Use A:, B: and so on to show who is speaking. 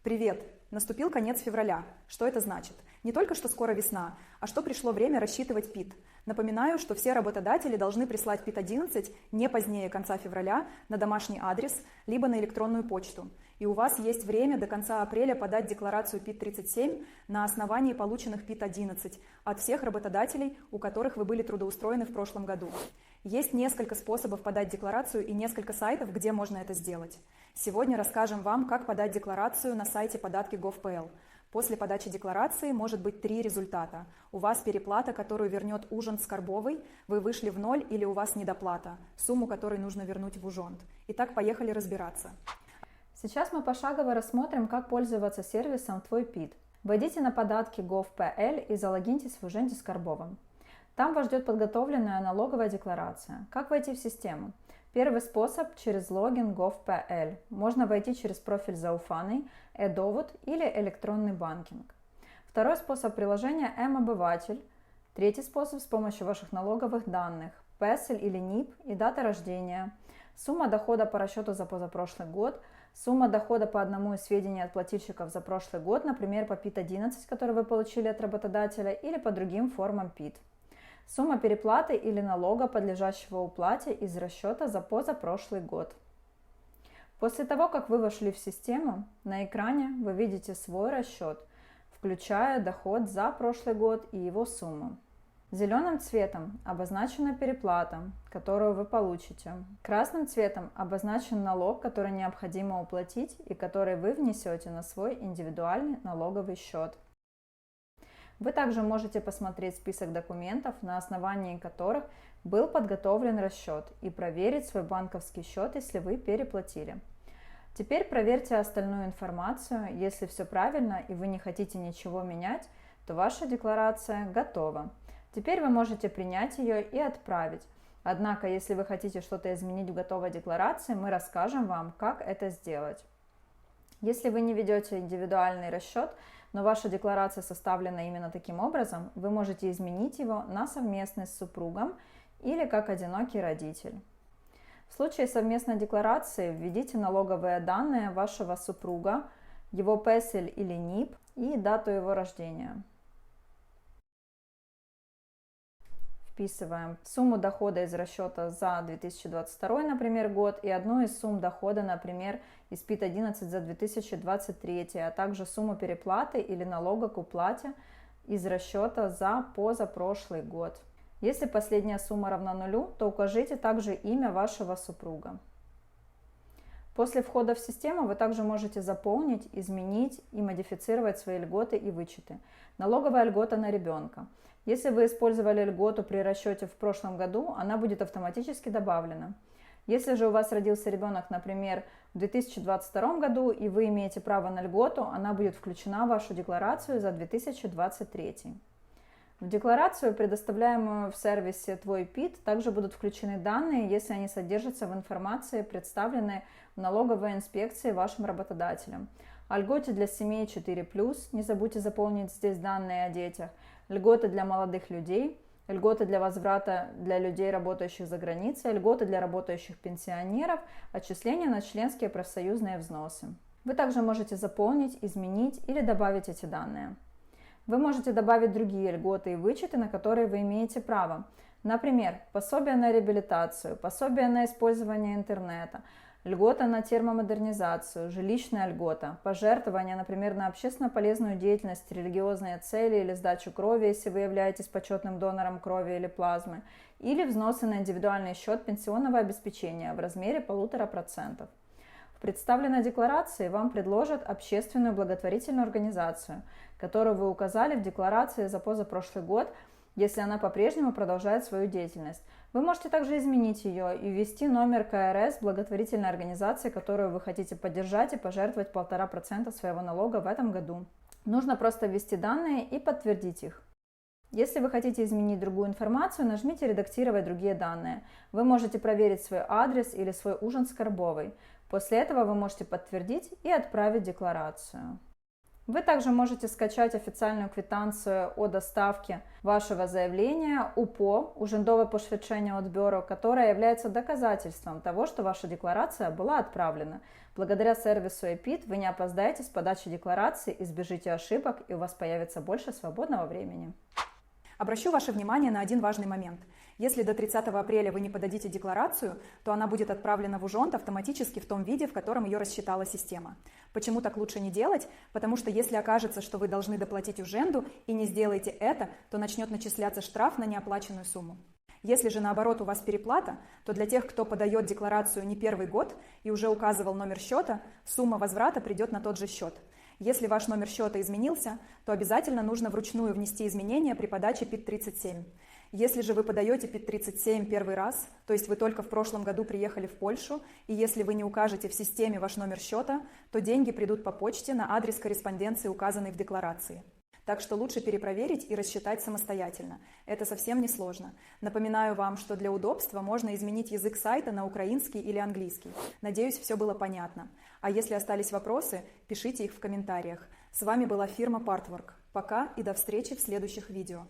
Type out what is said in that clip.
A: Привет! Наступил конец февраля. Что это значит? Не только что скоро весна, а что пришло время рассчитывать ПИТ. Напоминаю, что все работодатели должны прислать ПИТ-11 не позднее конца февраля на домашний адрес, либо на электронную почту. И у вас есть время до конца апреля подать декларацию ПИТ-37 на основании полученных ПИТ-11 от всех работодателей, у которых вы были трудоустроены в прошлом году. Есть несколько способов подать декларацию и несколько сайтов, где можно это сделать. Сегодня расскажем вам, как подать декларацию на сайте податки.gov.pl. После подачи декларации может быть 3 результата. У вас переплата, которую вернет Ужонт Скарбовый, вы вышли в ноль или у вас недоплата, сумму которой нужно вернуть в Ужонт. Итак, поехали разбираться.
B: Сейчас мы пошагово рассмотрим, как пользоваться сервисом «Твой ПИТ». Войдите на податки.gov.pl и залогиньтесь в Ужонте Скарбовом. Там вас ждет подготовленная налоговая декларация. Как войти в систему? Первый способ – через логин gov.pl. Можно войти через профиль Зауфаный, e-довод или электронный банкинг. Второй способ – приложение М-обыватель. Третий способ – с помощью ваших налоговых данных – ПЭСЛ или НИП и дата рождения, сумма дохода по расчету за позапрошлый год, сумма дохода по одному из сведений от плательщиков за прошлый год, например, по ПИТ-11, который вы получили от работодателя, или по другим формам ПИТ. Сумма переплаты или налога, подлежащего уплате из расчета за позапрошлый год. После того, как вы вошли в систему, на экране вы видите свой расчет, включая доход за прошлый год и его сумму. Зеленым цветом обозначена переплата, которую вы получите. Красным цветом обозначен налог, который необходимо уплатить и который вы внесете на свой индивидуальный налоговый счет. Вы также можете посмотреть список документов, на основании которых был подготовлен расчет, и проверить свой банковский счет, если вы переплатили. Теперь проверьте остальную информацию. Если все правильно и вы не хотите ничего менять, то ваша декларация готова. Теперь вы можете принять ее и отправить. Однако, если вы хотите что-то изменить в готовой декларации, мы расскажем вам, как это сделать. Если вы не ведете индивидуальный расчет, но ваша декларация составлена именно таким образом, вы можете изменить его на совместный с супругом или как одинокий родитель. В случае совместной декларации введите налоговые данные вашего супруга, его ПЭСЛ или НИП и дату его рождения. Вписываем сумму дохода из расчета за 2022, например, год, и одну из сумм дохода, например, из ПИТ-11 за 2023, а также сумму переплаты или налога к уплате из расчета за позапрошлый год. Если последняя сумма равна нулю, то укажите также имя вашего супруга. После входа в систему вы также можете заполнить, изменить и модифицировать свои льготы и вычеты. Налоговая льгота на ребенка. Если вы использовали льготу при расчете в прошлом году, она будет автоматически добавлена. Если же у вас родился ребенок, например, в 2022 году, и вы имеете право на льготу, она будет включена в вашу декларацию за 2023. В декларацию, предоставляемую в сервисе «Твой ПИТ», также будут включены данные, если они содержатся в информации, представленной в налоговой инспекции вашим работодателем. О льготе для семей 4+, не забудьте заполнить здесь данные о детях, льготы для молодых людей, льготы для возврата для людей, работающих за границей, льготы для работающих пенсионеров, отчисления на членские профсоюзные взносы. Вы также можете заполнить, изменить или добавить эти данные. Вы можете добавить другие льготы и вычеты, на которые вы имеете право. Например, пособие на реабилитацию, пособие на использование интернета, льгота на термомодернизацию, жилищная льгота, пожертвования, например, на общественно полезную деятельность, религиозные цели или сдачу крови, если вы являетесь почетным донором крови или плазмы, или взносы на индивидуальный счет пенсионного обеспечения в размере 1,5%. В представленной декларации вам предложат общественную благотворительную организацию, которую вы указали в декларации за позапрошлый год, если она по-прежнему продолжает свою деятельность. Вы можете также изменить ее и ввести номер КРС благотворительной организации, которую вы хотите поддержать, и пожертвовать 1,5% своего налога в этом году. Нужно просто ввести данные и подтвердить их. Если вы хотите изменить другую информацию, нажмите «Редактировать другие данные». Вы можете проверить свой адрес или свой Ужонт Скарбовый. После этого вы можете подтвердить и отправить декларацию. Вы также можете скачать официальную квитанцию о доставке вашего заявления УПО, Ужендове посвідчення від бюро, которое является доказательством того, что ваша декларация была отправлена. Благодаря сервису EPID вы не опоздаете с подачей декларации, избежите ошибок, и у вас появится больше свободного времени.
A: Обращу ваше внимание на один важный момент. Если до 30 апреля вы не подадите декларацию, то она будет отправлена в Ужонд автоматически в том виде, в котором ее рассчитала система. Почему так лучше не делать? Потому что если окажется, что вы должны доплатить Уженду и не сделаете это, то начнет начисляться штраф на неоплаченную сумму. Если же наоборот у вас переплата, то для тех, кто подает декларацию не первый год и уже указывал номер счета, сумма возврата придет на тот же счет. Если ваш номер счета изменился, то обязательно нужно вручную внести изменения при подаче ПИТ-37. Если же вы подаете ПИТ-37 первый раз, то есть вы только в прошлом году приехали в Польшу, и если вы не укажете в системе ваш номер счета, то деньги придут по почте на адрес корреспонденции, указанный в декларации. Так что лучше перепроверить и рассчитать самостоятельно. Это совсем не сложно. Напоминаю вам, что для удобства можно изменить язык сайта на украинский или английский. Надеюсь, все было понятно. А если остались вопросы, пишите их в комментариях. С вами была фирма Partwork. Пока и до встречи в следующих видео.